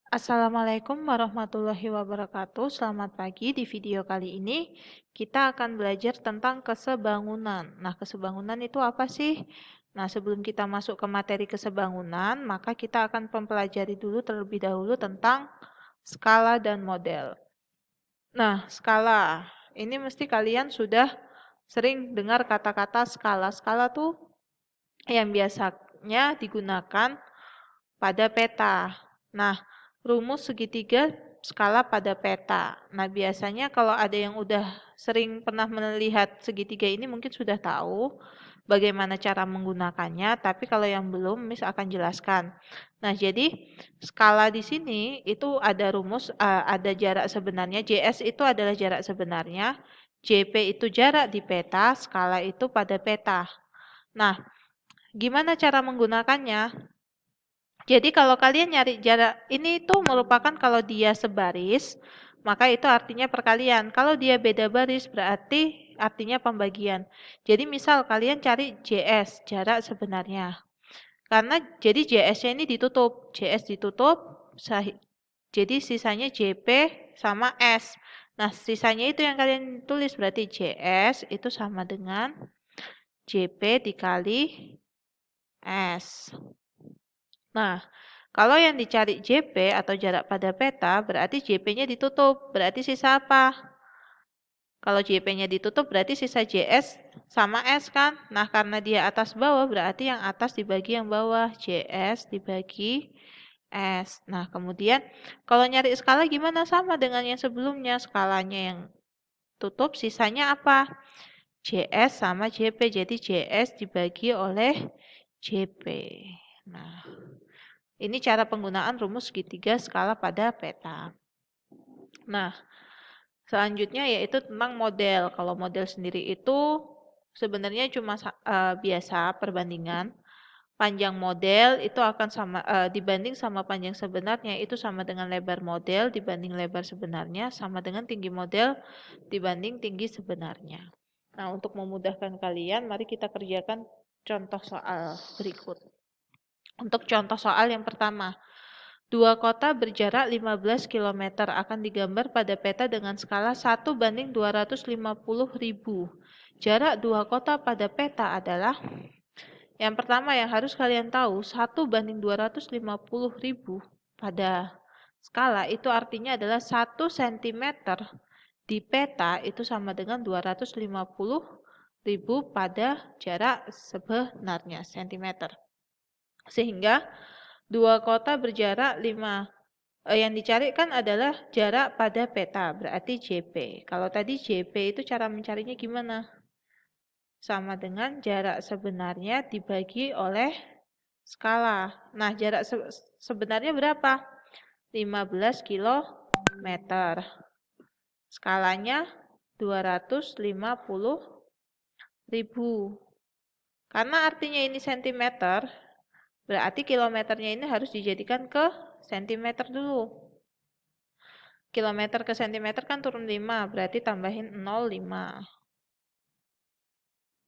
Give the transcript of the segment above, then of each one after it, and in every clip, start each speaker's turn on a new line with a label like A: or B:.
A: Assalamualaikum warahmatullahi wabarakatuh. Selamat pagi. Di video kali ini kita akan belajar tentang kesebangunan. Nah, kesebangunan itu apa sih? Nah, sebelum kita masuk ke materi kesebangunan, maka kita akan mempelajari dulu terlebih dahulu tentang skala dan model. Nah, skala. Ini mesti kalian sudah sering dengar kata-kata skala. Skala tuh yang biasanya digunakan pada peta. Nah, rumus segitiga skala pada peta. Nah, biasanya kalau ada yang udah sering pernah melihat segitiga ini mungkin sudah tahu bagaimana cara menggunakannya, tapi kalau yang belum, Miss akan jelaskan. Nah, jadi skala di sini itu ada rumus, ada jarak sebenarnya. JS itu adalah jarak sebenarnya, JP itu jarak di peta, skala itu pada peta. Nah, gimana cara menggunakannya? Jadi kalau kalian nyari jarak, ini itu merupakan kalau dia sebaris, maka itu artinya perkalian. Kalau dia beda baris berarti artinya pembagian. Jadi misal kalian cari JS, jarak sebenarnya. Karena jadi JS-nya ini ditutup, JS ditutup, jadi sisanya JP sama S. Nah, sisanya itu yang kalian tulis berarti JS itu sama dengan JP dikali S. Nah, kalau yang dicari JP atau jarak pada peta, berarti JP-nya ditutup. Berarti sisa apa? Kalau JP-nya ditutup, berarti sisa JS sama S kan? Nah, karena dia atas bawah, berarti yang atas dibagi yang bawah. JS dibagi S. Nah, kemudian kalau nyari skala gimana? Sama dengan yang sebelumnya. Skalanya yang tutup, sisanya apa? JS sama JP. Jadi JS dibagi oleh JP. Nah, ini cara penggunaan rumus segitiga skala pada peta. Nah, selanjutnya yaitu tentang model. Kalau model sendiri itu sebenarnya cuma biasa perbandingan. Panjang model itu akan sama dibanding sama panjang sebenarnya itu sama dengan lebar model dibanding lebar sebenarnya sama dengan tinggi model dibanding tinggi sebenarnya. Nah, untuk memudahkan kalian, mari kita kerjakan contoh soal berikut. Untuk contoh soal yang pertama, dua kota berjarak 15 km akan digambar pada peta dengan skala 1:250.000. Jarak dua kota pada peta adalah, yang pertama yang harus kalian tahu, 1:250.000 pada skala itu artinya adalah 1 cm di peta itu sama dengan 250.000 pada jarak sebenarnya cm. Sehingga dua kota berjarak 5, yang dicari kan adalah jarak pada peta, berarti JP. Kalau tadi JP itu cara mencarinya gimana? Sama dengan jarak sebenarnya dibagi oleh skala. Nah, jarak sebenarnya berapa? 15 km. Skalanya 250.000. Karena artinya ini cm, berarti kilometernya ini harus dijadikan ke cm dulu. Kilometer ke cm kan turun 5, berarti tambahin 0,5.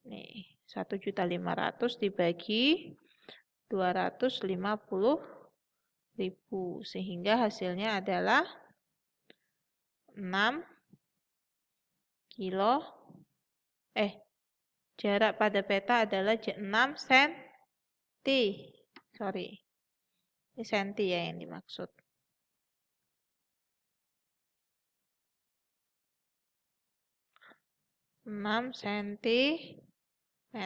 A: Nih, 1.500.000 dibagi 250.000. Sehingga hasilnya adalah 6 kilo. Jarak pada peta adalah 6 cm. Sorry. Ini senti ya yang dimaksud. 6 cm.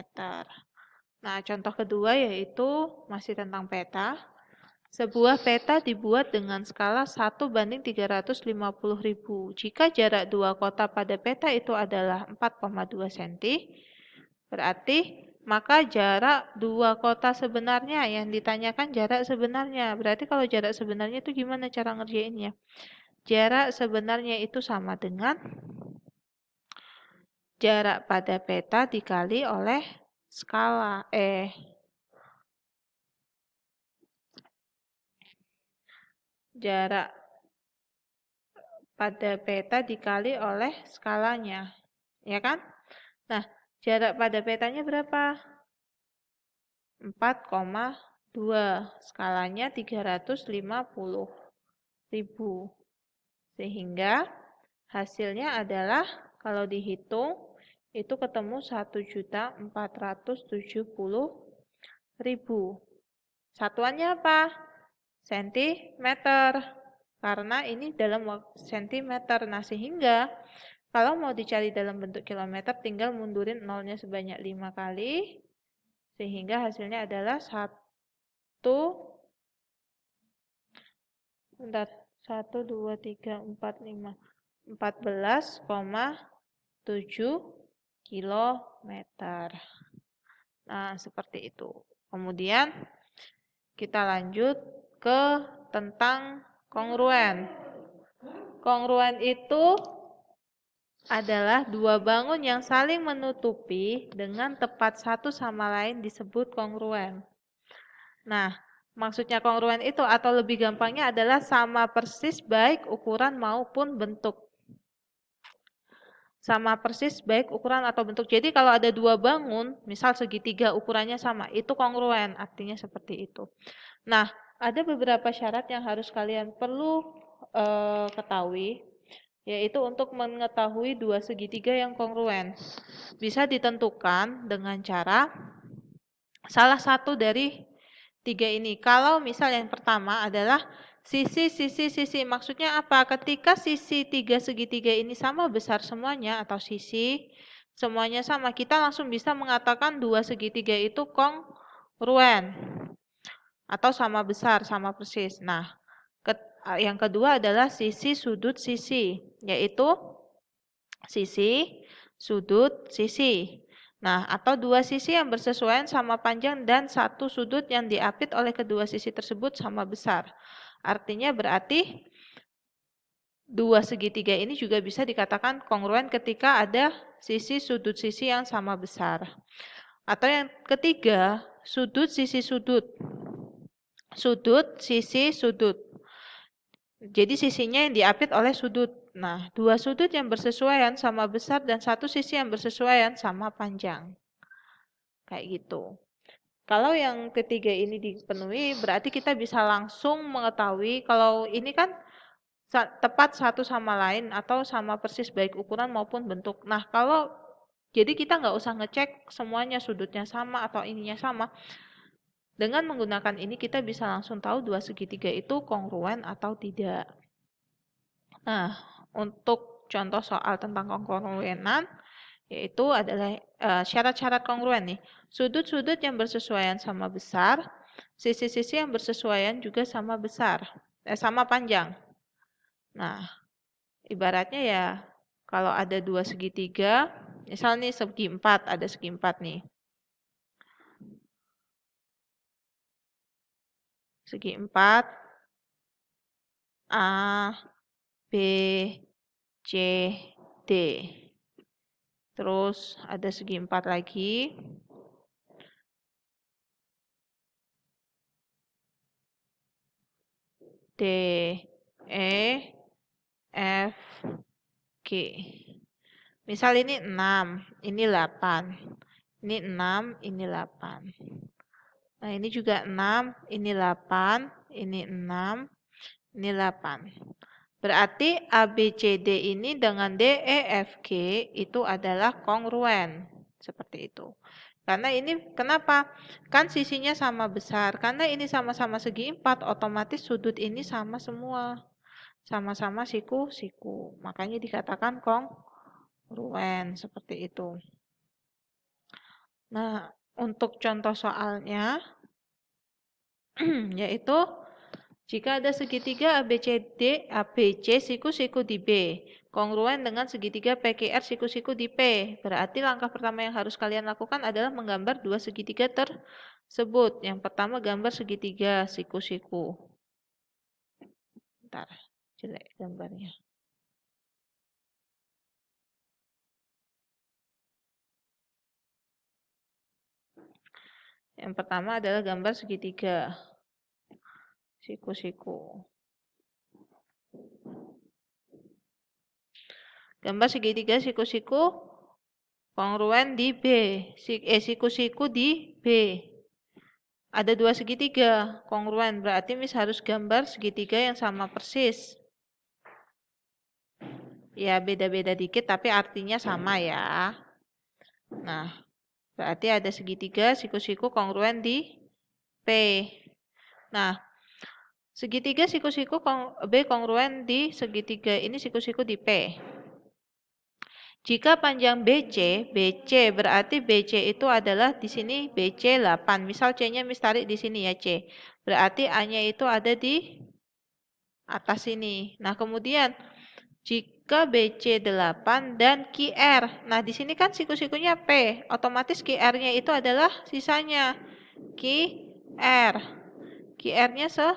A: Nah, contoh kedua yaitu masih tentang peta. Sebuah peta dibuat dengan skala 1:350.000. Jika jarak dua kota pada peta itu adalah 4,2 cm, berarti maka jarak dua kota sebenarnya, yang ditanyakan jarak sebenarnya. Berarti kalau jarak sebenarnya itu gimana cara ngerjainnya? Jarak sebenarnya itu sama dengan jarak pada peta dikali oleh skala. Jarak pada peta dikali oleh skalanya. Ya kan? Nah, jarak pada petanya berapa? 4,2. Skalanya 350. Sehingga hasilnya adalah kalau dihitung itu ketemu 1.470.000. Satuannya apa? Sentimeter. Karena ini dalam sentimeter. Nah, sehingga kalau mau dicari dalam bentuk kilometer tinggal mundurin nolnya sebanyak 5 kali. Sehingga hasilnya adalah 14,7 kilometer. Nah, seperti itu. Kemudian kita lanjut ke tentang kongruen. Kongruen itu adalah dua bangun yang saling menutupi dengan tepat satu sama lain disebut kongruen. Nah, maksudnya kongruen itu atau lebih gampangnya adalah sama persis baik ukuran maupun bentuk. Sama persis baik ukuran atau bentuk. Jadi kalau ada dua bangun, misal segitiga ukurannya sama, itu kongruen, artinya seperti itu. Nah, ada beberapa syarat yang harus kalian perlu ketahui, yaitu untuk mengetahui dua segitiga yang kongruen. Bisa ditentukan dengan cara salah satu dari tiga ini. Kalau misal yang pertama adalah sisi. Maksudnya apa? Ketika sisi tiga segitiga ini sama besar semuanya atau sisi semuanya sama, kita langsung bisa mengatakan dua segitiga itu kongruen atau sama besar, sama persis. Nah, yang kedua adalah sisi sudut sisi, yaitu sisi sudut sisi. Nah, atau dua sisi yang bersesuaian sama panjang dan satu sudut yang diapit oleh kedua sisi tersebut sama besar. Artinya berarti dua segitiga ini juga bisa dikatakan kongruen ketika ada sisi sudut sisi yang sama besar. Atau yang ketiga, sudut sisi sudut. Sudut sisi sudut. Jadi sisinya yang diapit oleh sudut. Nah, dua sudut yang bersesuaian sama besar dan satu sisi yang bersesuaian sama panjang. Kayak gitu. Kalau yang ketiga ini dipenuhi, berarti kita bisa langsung mengetahui kalau ini kan tepat satu sama lain atau sama persis baik ukuran maupun bentuk. Nah, kalau jadi kita nggak usah ngecek semuanya sudutnya sama atau ininya sama. Dengan menggunakan ini kita bisa langsung tahu dua segitiga itu kongruen atau tidak. Nah, untuk contoh soal tentang kongruenan, yaitu adalah syarat-syarat kongruen nih. Sudut-sudut yang bersesuaian sama besar, sisi-sisi yang bersesuaian juga sama besar, sama panjang. Nah, ibaratnya ya kalau ada dua segitiga, misal nih segi empat, ada segi empat nih. Segi empat, A, B, C, D. Terus ada segi empat lagi. D, E, F, G. Misal ini 6, ini 8. Ini 6, ini 8. Nah, ini juga 6, ini 8, ini 6, ini 8. Berarti ABCD ini dengan DEFG itu adalah kongruen. Seperti itu. Karena ini kenapa? Kan sisinya sama besar. Karena ini sama-sama segi 4, otomatis sudut ini sama semua. Sama-sama siku-siku. Makanya dikatakan kongruen. Seperti itu. Nah, untuk contoh soalnya, yaitu jika ada segitiga ABCD, ABC siku-siku di B, kongruen dengan segitiga PQR siku-siku di P. Berarti langkah pertama yang harus kalian lakukan adalah menggambar dua segitiga tersebut. Yang pertama gambar segitiga siku-siku. Bentar, jelek gambarnya. Yang pertama adalah gambar segitiga siku-siku. Gambar segitiga siku-siku kongruen di B, siku-siku di B. Ada dua segitiga kongruen, berarti Miss harus gambar segitiga yang sama persis. Ya, beda-beda dikit tapi artinya sama ya. Nah, berarti ada segitiga siku-siku kongruen di P. Nah, segitiga siku-siku B kongruen di segitiga ini siku-siku di P. Jika panjang BC berarti BC itu adalah di sini BC 8. Misal C-nya Miss tarik di sini ya C. Berarti A-nya itu ada di atas sini. Nah, kemudian jika BC 8 dan QR. Nah, di sini kan siku-sikunya P. Otomatis QR-nya itu adalah sisanya QR. QR-nya 10.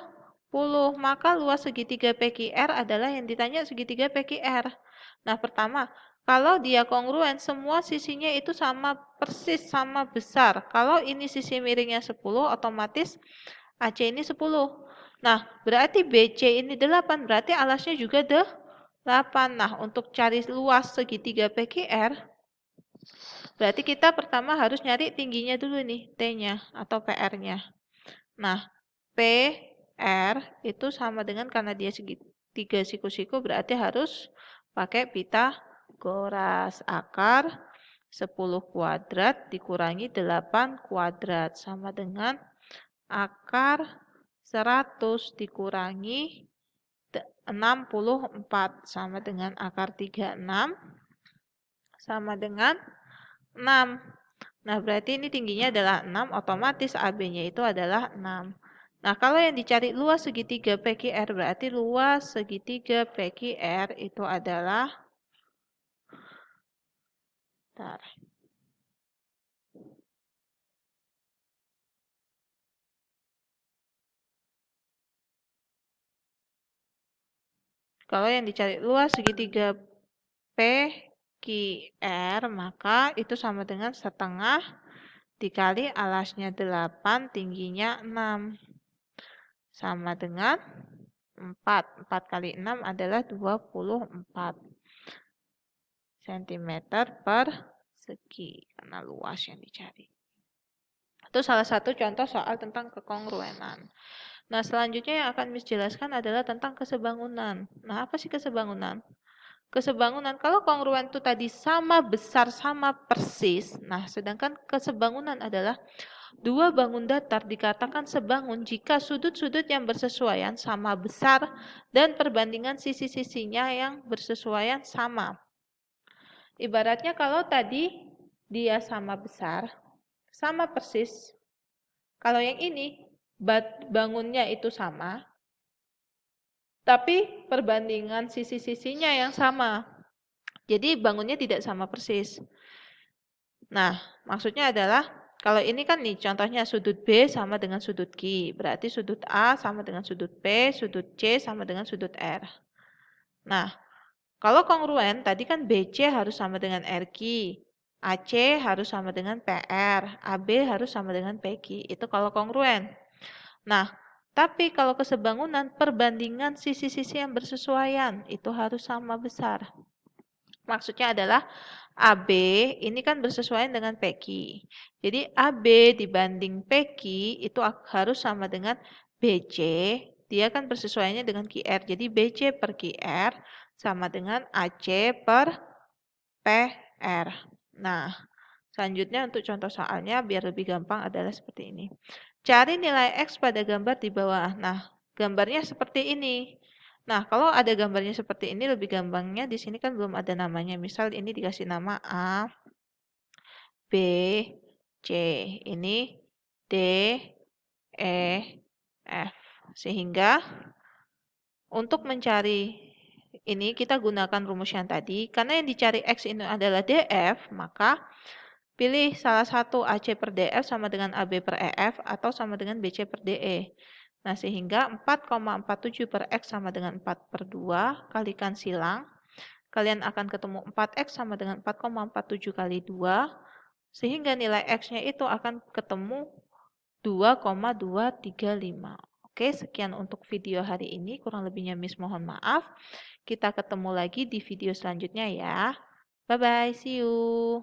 A: Maka luas segitiga PQR adalah yang ditanya segitiga PQR. Nah, pertama, kalau dia kongruen, semua sisinya itu sama persis, sama besar. Kalau ini sisi miringnya 10, otomatis AC ini 10. Nah, berarti BC ini 8, berarti alasnya juga 8. Nah, untuk cari luas segitiga PQR, berarti kita pertama harus nyari tingginya dulu nih, T-nya atau PR-nya. Nah, PR itu sama dengan karena dia segitiga siku-siku, berarti harus pakai Pitagoras. Akar 10 kuadrat dikurangi 8 kuadrat sama dengan akar 100 dikurangi 64 sama dengan akar 36 sama dengan 6. Nah, berarti ini tingginya adalah 6, otomatis AB-nya itu adalah 6. Nah, kalau yang dicari luas segitiga PQR, berarti luas segitiga PQR itu adalah kalau yang dicari luas segitiga PQR, maka itu sama dengan setengah dikali alasnya 8, tingginya 6. Sama dengan 4. 4 kali 6 adalah 24 cm per segi. Karena luas yang dicari. Itu salah satu contoh soal tentang kekongruenan. Nah, selanjutnya yang akan Miss jelaskan adalah tentang kesebangunan. Nah, apa sih kesebangunan? Kesebangunan, kalau kongruen itu tadi sama besar, sama persis. Nah, sedangkan kesebangunan adalah dua bangun datar dikatakan sebangun jika sudut-sudut yang bersesuaian sama besar dan perbandingan sisi-sisinya yang bersesuaian sama. Ibaratnya kalau tadi dia sama besar, sama persis. Kalau yang ini bangunnya itu sama, tapi perbandingan sisi-sisinya yang sama. Jadi bangunnya tidak sama persis. Nah, maksudnya adalah kalau ini kan nih contohnya sudut B sama dengan sudut Q. Berarti sudut A sama dengan sudut P, sudut C sama dengan sudut R. Nah, kalau kongruen tadi kan BC harus sama dengan RQ. AC harus sama dengan PR. AB harus sama dengan PQ. Itu kalau kongruen. Nah, tapi kalau kesebangunan perbandingan sisi-sisi yang bersesuaian itu harus sama besar. Maksudnya adalah AB ini kan bersesuaian dengan PQ. Jadi AB dibanding PQ itu harus sama dengan BC. Dia kan bersesuaiannya dengan QR. Jadi BC per QR sama dengan AC per PR. Nah, selanjutnya untuk contoh soalnya biar lebih gampang adalah seperti ini. Cari nilai X pada gambar di bawah. Nah, gambarnya seperti ini. Nah, kalau ada gambarnya seperti ini lebih gampangnya di sini kan belum ada namanya. Misal ini dikasih nama A, B, C. Ini D, E, F. Sehingga untuk mencari ini kita gunakan rumus yang tadi. Karena yang dicari X ini adalah DF, maka pilih salah satu AC per DF sama dengan AB per EF atau sama dengan BC per DE. Nah, sehingga 4,47 per X sama dengan 4 per 2, kalikan silang. Kalian akan ketemu 4X sama dengan 4,47 kali 2, sehingga nilai X-nya itu akan ketemu 2,235. Oke, sekian untuk video hari ini. Kurang lebihnya Miss mohon maaf. Kita ketemu lagi di video selanjutnya ya. Bye-bye, see you.